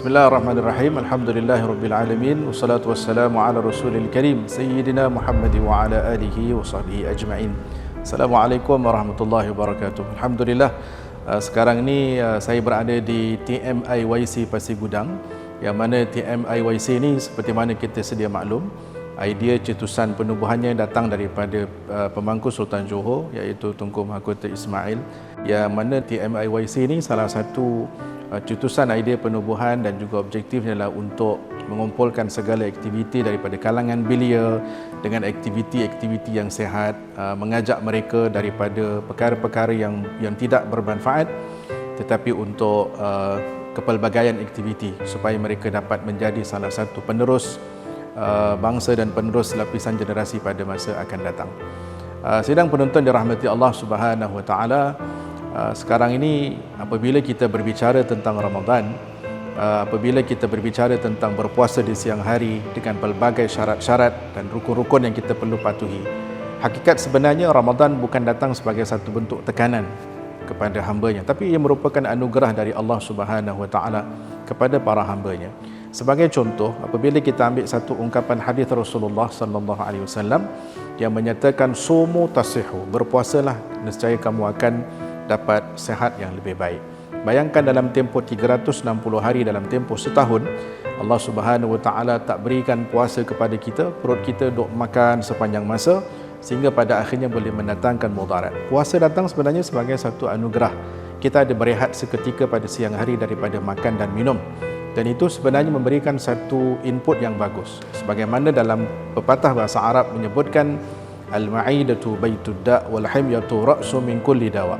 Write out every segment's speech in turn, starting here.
Bismillahirrahmanirrahim. Alhamdulillahirabbil alamin wassalatu wassalamu ala rasulil karim sayyidina Muhammad wa ala alihi wa sahbihi ajma'in. Assalamualaikum warahmatullahi wabarakatuh. Alhamdulillah, sekarang ni saya berada di TMIYC Pasir Gudang, yang mana TMIYC ni seperti mana kita sedia maklum, idea cetusan penubuhannya datang daripada pemangku Sultan Johor, iaitu Tunku Mahkota Ismail, yang mana TMIYC ni salah satu cetusan idea penubuhan dan juga objektifnya adalah untuk mengumpulkan segala aktiviti daripada kalangan belia dengan aktiviti-aktiviti yang sihat, mengajak mereka daripada perkara-perkara yang tidak bermanfaat, tetapi untuk kepelbagaian aktiviti supaya mereka dapat menjadi salah satu penerus bangsa dan penerus lapisan generasi pada masa akan datang. Sidang penonton dirahmati Allah Subhanahu Wa Taala, sekarang ini apabila kita berbicara tentang Ramadan, apabila kita berbicara tentang berpuasa di siang hari dengan pelbagai syarat-syarat dan rukun-rukun yang kita perlu patuhi, hakikat sebenarnya Ramadan bukan datang sebagai satu bentuk tekanan kepada hamba-Nya, tapi ia merupakan anugerah dari Allah Subhanahu Wa Taala kepada para hamba-Nya. Sebagai contoh, apabila kita ambil satu ungkapan hadis Rasulullah sallallahu alaihi wasallam yang menyatakan sumu tasihu, berpuasalah nescaya kamu akan dapat sehat yang lebih baik. Bayangkan dalam tempoh 360 hari, dalam tempoh setahun, Allah Subhanahu Wa Taala tak berikan puasa kepada kita, perut kita duk makan sepanjang masa sehingga pada akhirnya boleh mendatangkan mudarat. Puasa datang sebenarnya sebagai satu anugerah. Kita ada berehat seketika pada siang hari daripada makan dan minum, dan itu sebenarnya memberikan satu input yang bagus. Sebagaimana dalam pepatah bahasa Arab menyebutkan al-ma'idatu baitud da' wal himyatu ra'su min kulli dawa.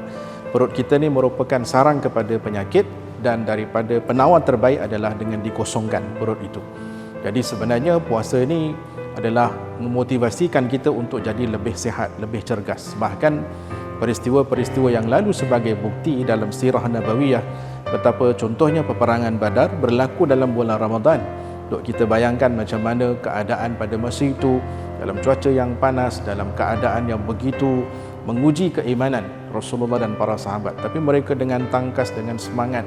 Perut kita ni merupakan sarang kepada penyakit, dan daripada penawar terbaik adalah dengan dikosongkan perut itu. Jadi sebenarnya puasa ni adalah memotivasikan kita untuk jadi lebih sihat, lebih cergas. Bahkan peristiwa-peristiwa yang lalu sebagai bukti dalam sirah nabawiyah, betapa contohnya peperangan Badar berlaku dalam bulan Ramadan. Dok kita bayangkan macam mana keadaan pada masa itu, dalam cuaca yang panas, dalam keadaan yang begitu menguji keimanan Rasulullah dan para sahabat, tapi mereka dengan tangkas, dengan semangat.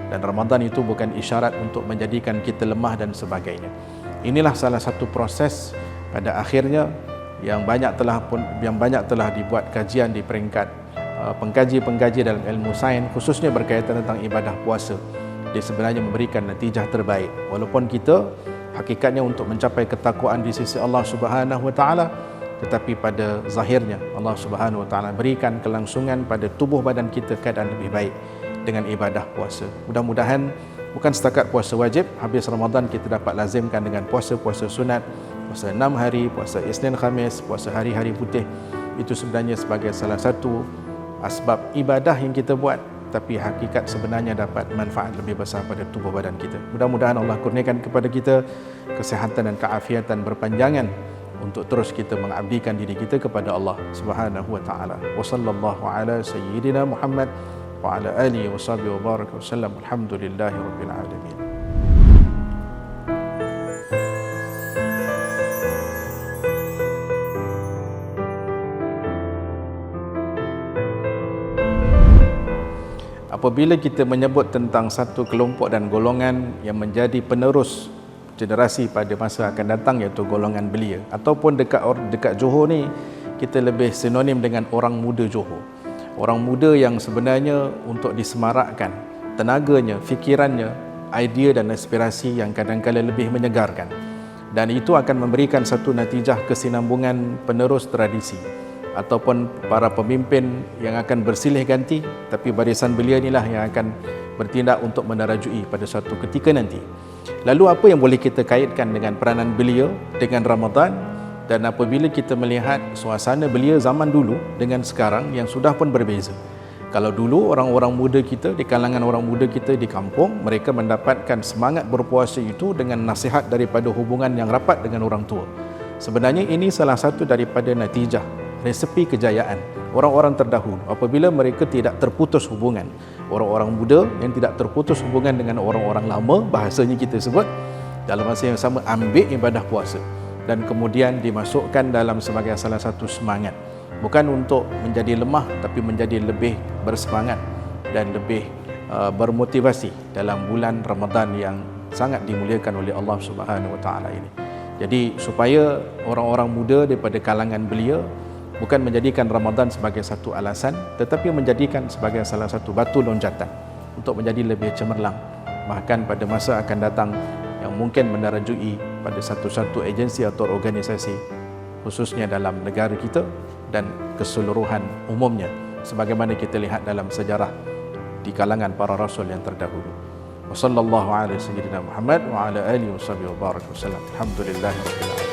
Dan Ramadan itu bukan isyarat untuk menjadikan kita lemah dan sebagainya. Inilah salah satu proses pada akhirnya yang banyak telah dibuat kajian di peringkat pengkaji-pengkaji dalam ilmu sains, khususnya berkaitan tentang ibadah puasa. Dia sebenarnya memberikan natijah terbaik. Walaupun kita hakikatnya untuk mencapai ketakwaan di sisi Allah Subhanahu Wa Taala, tetapi pada zahirnya Allah Subhanahu Wa Taala berikan kelangsungan pada tubuh badan kita keadaan lebih baik dengan ibadah puasa. Mudah-mudahan bukan setakat puasa wajib, habis Ramadan kita dapat lazimkan dengan puasa-puasa sunat, puasa 6 hari, puasa Isnin Khamis, puasa hari-hari putih. Itu sebenarnya sebagai salah satu asbab ibadah yang kita buat, tapi hakikat sebenarnya dapat manfaat lebih besar pada tubuh badan kita. Mudah-mudahan Allah kurniakan kepada kita kesihatan dan keafiatan berpanjangan untuk terus kita mengabdikan diri kita kepada Allah Subhanahu Wa Taala. Wa sallallahu ala sayyidina Muhammad wa ala alihi wa sahbihi wa baraka wa sallam. Alhamdulillahirabbil alamin. Apabila kita menyebut tentang satu kelompok dan golongan yang menjadi penerus generasi pada masa akan datang, iaitu golongan belia, ataupun dekat Johor ni kita lebih sinonim dengan orang muda Johor. Orang muda yang sebenarnya untuk disemarakkan tenaganya, fikirannya, idea dan aspirasi yang kadang-kadang lebih menyegarkan, dan itu akan memberikan satu natijah kesinambungan penerus tradisi ataupun para pemimpin yang akan bersilih ganti, tapi barisan belia inilah yang akan bertindak untuk menarajui pada suatu ketika nanti. Lalu apa yang boleh kita kaitkan dengan peranan belia dengan Ramadan? Dan apabila kita melihat suasana belia zaman dulu dengan sekarang yang sudah pun berbeza. Kalau dulu orang-orang muda kita, di kalangan orang muda kita di kampung, mereka mendapatkan semangat berpuasa itu dengan nasihat daripada hubungan yang rapat dengan orang tua. Sebenarnya ini salah satu daripada natijah, resepi kejayaan orang-orang terdahulu apabila mereka tidak terputus hubungan. Orang-orang muda yang tidak terputus hubungan dengan orang-orang lama, bahasanya kita sebut, dalam masa yang sama ambil ibadah puasa dan kemudian dimasukkan dalam sebagai salah satu semangat, bukan untuk menjadi lemah, tapi menjadi lebih bersemangat dan lebih bermotivasi dalam bulan Ramadan yang sangat dimuliakan oleh Allah Subhanahu Wa Taala ini. Jadi supaya orang-orang muda daripada kalangan belia bukan menjadikan Ramadan sebagai satu alasan, tetapi menjadikan sebagai salah satu batu loncatan untuk menjadi lebih cemerlang. Bahkan pada masa akan datang yang mungkin mendarajui pada satu-satu agensi atau organisasi, khususnya dalam negara kita dan keseluruhan umumnya, sebagaimana kita lihat dalam sejarah di kalangan para rasul yang terdahulu. Wassallallahu ala sayyidina Muhammad wa ala alihi wa sahbihi wa baraka wasallam. Alhamdulillahirabbil alamin.